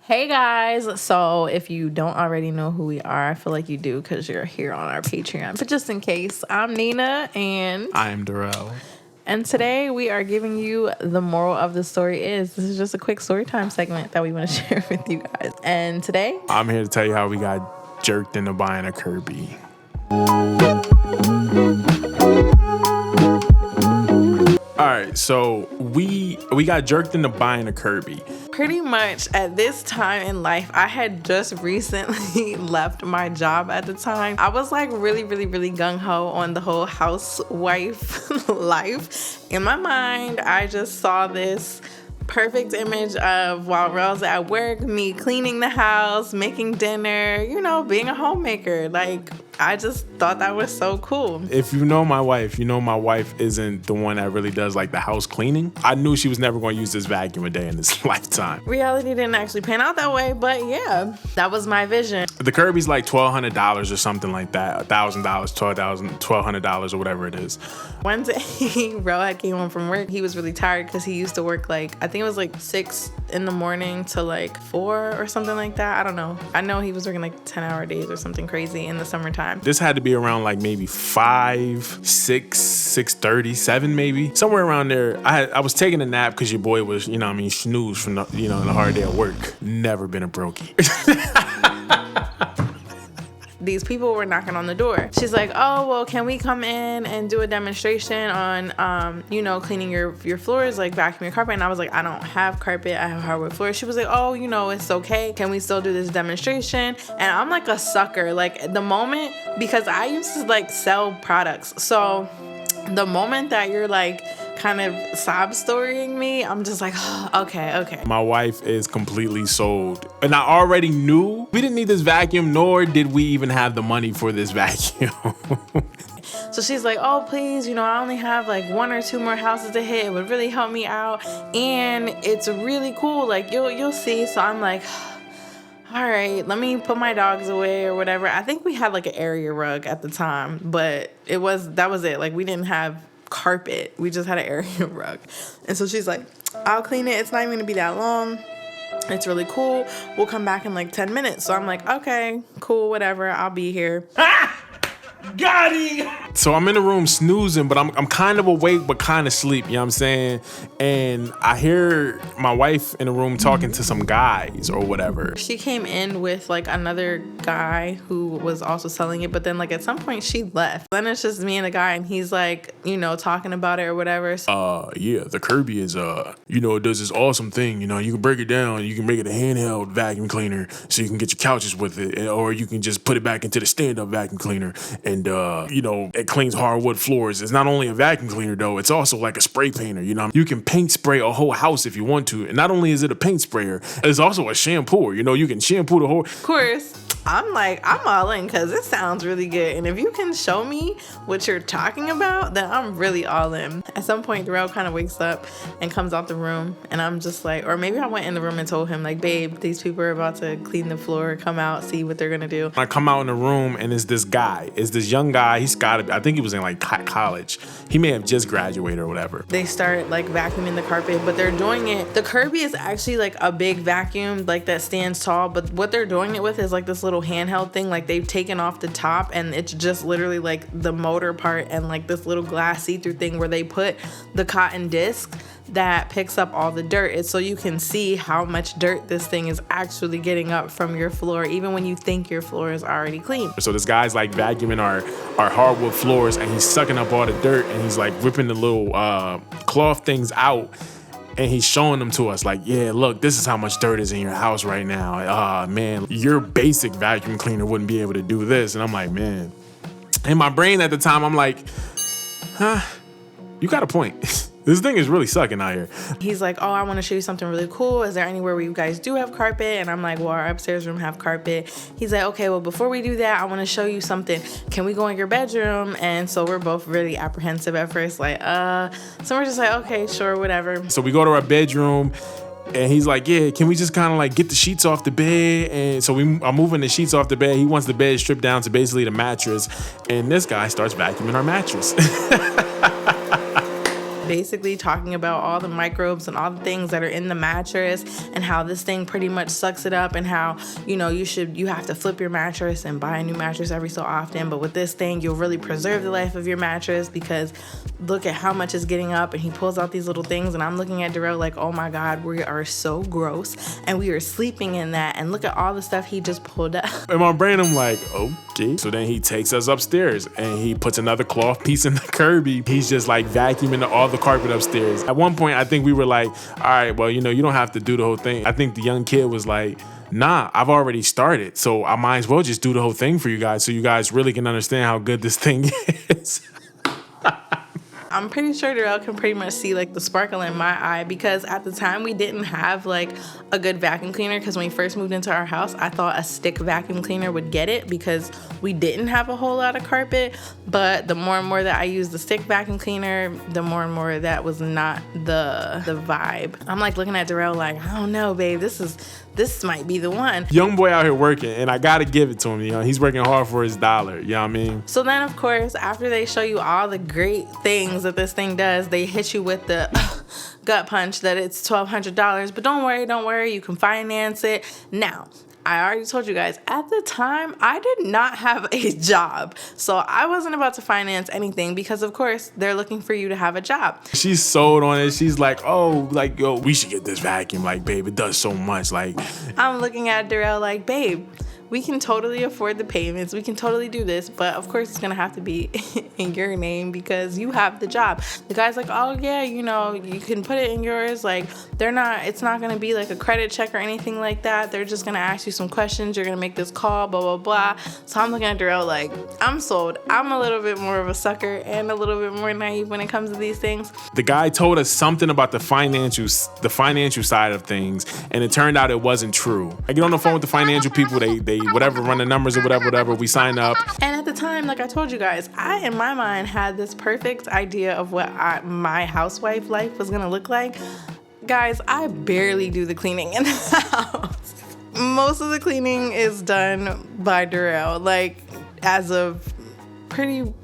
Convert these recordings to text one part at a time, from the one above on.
Hey guys, so if you don't already know who we are, I feel like you do because you're here on our Patreon. But just in case, I'm Nina and I'm Darrell. And today we are giving you the moral of the story is. This is just a quick story time segment that we want to share with you guys. And today, I'm here to tell you how we got jerked into buying a Kirby. All right, so we got jerked into buying a Kirby. pretty much at this time in life, I had just recently left my job at the time. I was like really gung-ho on the whole housewife life. In my mind, I just saw this perfect image of while Rel's at work, me cleaning the house, making dinner, being a homemaker. Like, I just thought that was so cool. If you know my wife, my wife isn't the one that really does like the house cleaning. I knew she was never going to use this vacuum a day in this lifetime. Reality didn't actually pan out that way, but yeah, that was my vision. The Kirby's like $1,200 or something like that. $1,000, $1,200 or whatever it is. One day, Rel had came home from work. He was really tired because he used to work I think it was 6 in the morning to 4 or something like that. I don't know. I know he was working 10-hour days or something crazy in the summertime. This had to be around maybe 5, 6, 6:30, 7 maybe. Somewhere around there. I was taking a nap because your boy was, snooze from the, the hard day at work. Never been a brokey. These people were knocking on the door. She's like, oh, well, can we come in and do a demonstration on, cleaning your floors, vacuuming your carpet? And I was like, I don't have carpet. I have hardwood floors. She was like, oh, it's okay. Can we still do this demonstration? And I'm like a sucker. The moment, because I used to sell products. So the moment that you're kind of sob storying me, I'm just like, oh, okay. My wife is completely sold. And I already knew we didn't need this vacuum, nor did we even have the money for this vacuum. So she's like, oh, please, I only have 1 or 2 more houses to hit. It would really help me out. And it's really cool. You'll see. So I'm like, all right, let me put my dogs away or whatever. I think we had an area rug at the time, but that was it. We didn't have carpet. We just had an area rug. And so she's like, I'll clean it. It's not even gonna be that long. It's really cool. We'll come back in 10 minutes. So I'm like, okay, cool, whatever. I'll be here. Got it! So I'm in the room snoozing, but I'm kind of awake, but kind of asleep, you know what I'm saying? And I hear my wife in the room talking to some guys or whatever. She came in with another guy who was also selling it, but then at some point she left. Then it's just me and the guy, and he's talking about it or whatever. Yeah, the Kirby is, it does this awesome thing, you can break it down, you can make it a handheld vacuum cleaner so you can get your couches with it, or you can just put it back into the stand-up vacuum cleaner. And, it cleans hardwood floors. It's not only a vacuum cleaner, though. It's also a spray painter, You can paint spray a whole house if you want to. And not only is it a paint sprayer, it's also a shampooer. You can shampoo the whole... Of course. I'm all in because it sounds really good. And if you can show me what you're talking about, then I'm really all in. At some point, Darrell kind of wakes up and comes out the room. And I'm just or maybe I went in the room and told him, babe, these people are about to clean the floor. Come out, see what they're going to do. I come out in the room and it's this guy. It's this young guy. He's got I think he was in college. He may have just graduated or whatever. They start vacuuming the carpet, but they're doing it. The Kirby is actually a big vacuum that stands tall. But what they're doing it with is this little handheld thing. They've taken off the top and it's just literally the motor part and this little glass see-through thing where they put the cotton disc that picks up all the dirt. It's so you can see how much dirt this thing is actually getting up from your floor, even when you think your floor is already clean. So this guy's vacuuming our hardwood floors and he's sucking up all the dirt and he's ripping the little cloth things out. And he's showing them to us yeah, look, this is how much dirt is in your house right now. Man, your basic vacuum cleaner wouldn't be able to do this. And I'm like, man. In my brain at the time, I'm like, you got a point. This thing is really sucking out here. He's like, oh, I want to show you something really cool. Is there anywhere where you guys do have carpet? And I'm like, well, our upstairs room have carpet. He's like, okay, well, before we do that, I want to show you something. Can we go in your bedroom? And so we're both really apprehensive at first, so we're just okay, sure, whatever. So we go to our bedroom. And he's like, yeah, can we just kind of get the sheets off the bed? And so I'm moving the sheets off the bed. He wants the bed stripped down to basically the mattress. And this guy starts vacuuming our mattress. basically talking about all the microbes and all the things that are in the mattress and how this thing pretty much sucks it up, and how, you know, you have to flip your mattress and buy a new mattress every so often, but with this thing you'll really preserve the life of your mattress because look at how much it's getting up. And he pulls out these little things, and I'm looking at Darrell like, oh my god, we are so gross and we are sleeping in that, and look at all the stuff he just pulled out. In my brain I'm like, okay. So then he takes us upstairs and he puts another cloth piece in the Kirby. He's just like vacuuming all the carpet upstairs. At one point I think we were like, all right, well, you know, you don't have to do the whole thing. I think the young kid was like, nah, I've already started, so I might as well just do the whole thing for you guys so you guys really can understand how good this thing is. I'm pretty sure Darrell can pretty much see like the sparkle in my eye, because at the time we didn't have like a good vacuum cleaner, because when we first moved into our house I thought a stick vacuum cleaner would get it because we didn't have a whole lot of carpet. But the more and more that I used the stick vacuum cleaner, the more and more that was not the vibe. I'm like looking at Darrell like, I don't know, babe, this might be the one. Young boy out here working, and I gotta give it to him, you know, he's working hard for his dollar, you know what I mean? So then of course, after they show you all the great things that this thing does, they hit you with the gut punch that it's $1,200, but don't worry, you can finance it. Now, I already told you guys, at the time, I did not have a job. So I wasn't about to finance anything because, of course, they're looking for you to have a job. She's sold on it. She's like, oh, like, yo, we should get this vacuum. Like, babe, it does so much. Like, I'm looking at Darrell like, babe, we can totally afford the payments. We can totally do this. But, of course, it's going to have to be in your name because you have the job. The guy's like, oh, yeah, you know, you can put it in yours. Like, it's not going to be like a credit check or anything like that. They're just going to ask you some questions. You're going to make this call, blah, blah, blah. So I'm looking at Darrell like, I'm sold. I'm a little bit more of a sucker and a little bit more naive when it comes to these things. The guy told us something about the financial side of things, and it turned out it wasn't true. I get on the phone with the financial people. They whatever, run the numbers or whatever. We sign up. And at the time, like I told you guys, I, in my mind, had this perfect idea of what my housewife life was going to look like. Guys, I barely do the cleaning in the house. Most of the cleaning is done by Darrell. Like, as of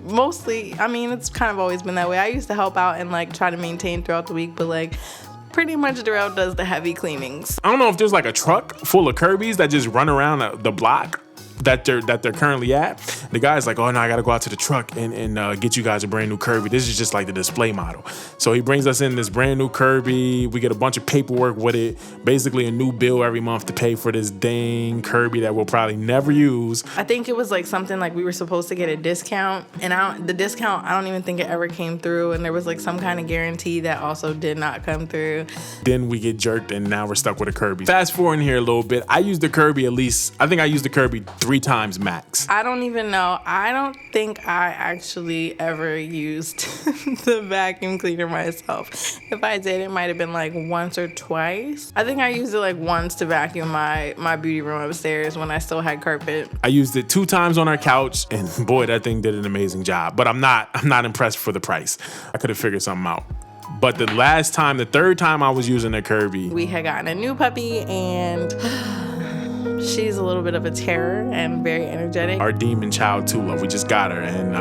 mostly, I mean, it's kind of always been that way. I used to help out and like try to maintain throughout the week, but like pretty much Darrell does the heavy cleanings. I don't know if there's like a truck full of Kirbys that just run around the block that they're currently at. The guy's like, oh no, I gotta go out to the truck and get you guys a brand new Kirby. This is just like the display model. So he brings us in this brand new Kirby. We get a bunch of paperwork with it, basically a new bill every month to pay for this dang Kirby that we'll probably never use. I think it was like something like we were supposed to get a discount, and the discount, I don't even think it ever came through, and there was like some kind of guarantee that also did not come through. Then we get jerked and now we're stuck with a Kirby. Fast forward in here a little bit. I used the Kirby I think I used the Kirby 3 times max. I don't even know. I don't think I actually ever used the vacuum cleaner myself. If I did, it might have been like once or twice. I think I used it like once to vacuum my beauty room upstairs when I still had carpet. I used it 2 times on our couch, and boy, that thing did an amazing job. But I'm not impressed for the price. I could have figured something out. But the 3rd time I was using a Kirby, we had gotten a new puppy, and she's a little bit of a terror and very energetic. Our demon child Tula, we just got her, and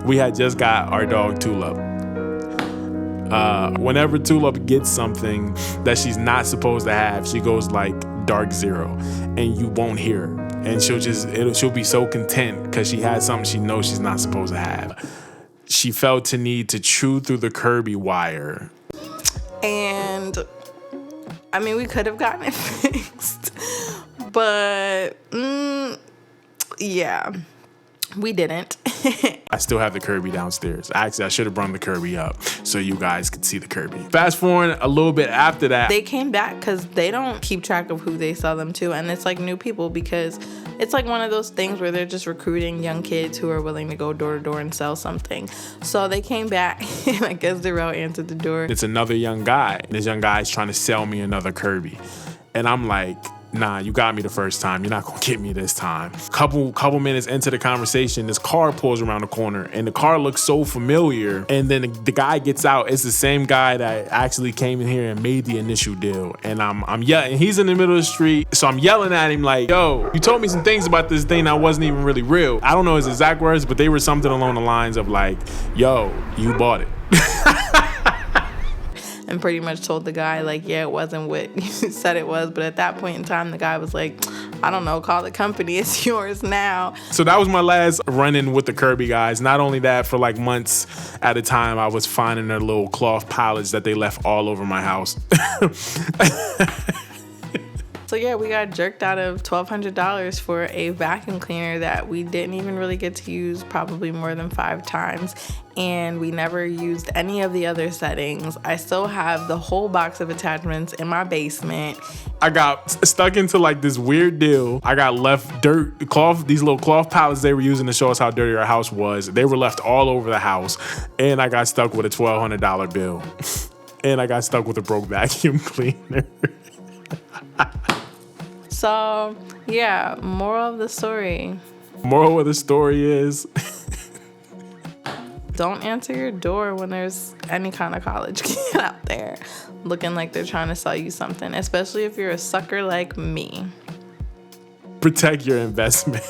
we had just got our dog Tulip. Whenever Tulip gets something that she's not supposed to have, she goes like dark zero, and you won't hear her. And she'll be so content because she had something she knows she's not supposed to have. She felt to need to chew through the Kirby wire. And I mean, we could have gotten it fixed, but yeah, we didn't. I still have the Kirby downstairs. Actually, I should have brought the Kirby up so you guys could see the Kirby. Fast forward a little bit after that. They came back because they don't keep track of who they sell them to. And it's like new people, because it's like one of those things where they're just recruiting young kids who are willing to go door to door and sell something. So they came back, and I guess Darrell answered the door. It's another young guy. This young guy is trying to sell me another Kirby. And I'm like, nah, you got me the first time. You're not gonna get me this time. Couple minutes into the conversation, this car pulls around the corner and the car looks so familiar. And then the guy gets out. It's the same guy that actually came in here and made the initial deal. And I'm yelling. He's in the middle of the street. So I'm yelling at him like, yo, you told me some things about this thing that wasn't even really real. I don't know his exact words, but they were something along the lines of like, yo, you bought it. And pretty much told the guy, like, yeah, it wasn't what you said it was. But at that point in time, the guy was like, I don't know, call the company. It's yours now. So that was my last run-in with the Kirby guys. Not only that, for like months at a time, I was finding their little cloth pallets that they left all over my house. So yeah, we got jerked out of $1,200 for a vacuum cleaner that we didn't even really get to use probably more than 5 times. And we never used any of the other settings. I still have the whole box of attachments in my basement. I got stuck into like this weird deal. I got left these little cloth pallets they were using to show us how dirty our house was. They were left all over the house. And I got stuck with a $1,200 bill. And I got stuck with a broke vacuum cleaner. So yeah, moral of the story. Moral of the story is don't answer your door when there's any kind of college kid out there looking like they're trying to sell you something, especially if you're a sucker like me. Protect your investment.